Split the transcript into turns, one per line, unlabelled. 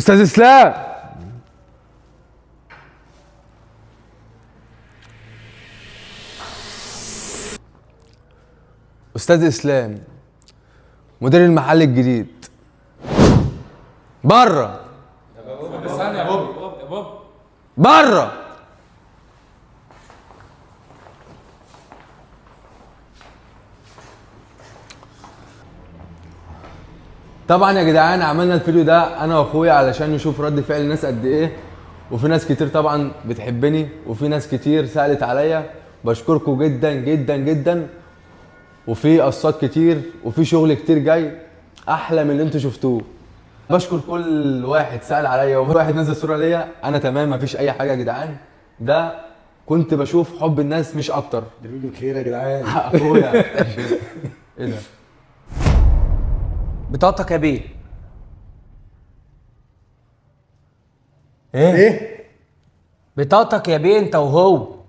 استاذ اسلام. استاذ اسلام مدير المحل الجديد بره.
ثانية يا بوب يا بوب.
بره. طبعا يا جدعان عملنا الفيديو ده انا واخويا علشان نشوف رد فعل الناس قد ايه، وفي ناس كتير طبعا بتحبني وفي ناس كتير سألت عليا، بشكركم جدا جدا جدا، وفي قصات كتير وفي شغل كتير جاي احلى من اللي انتوا شفتوه. بشكر كل واحد سأل عليا وكل واحد نزل صورة ليا، انا تمام مفيش اي حاجة يا جدعان، ده كنت بشوف حب الناس مش اكتر.
دلوقتي بخير يا جدعان.
اخويا ايه ده؟
بطاقتك يا بيه.
ايه؟
بطاقتك يا بيه انت وهو.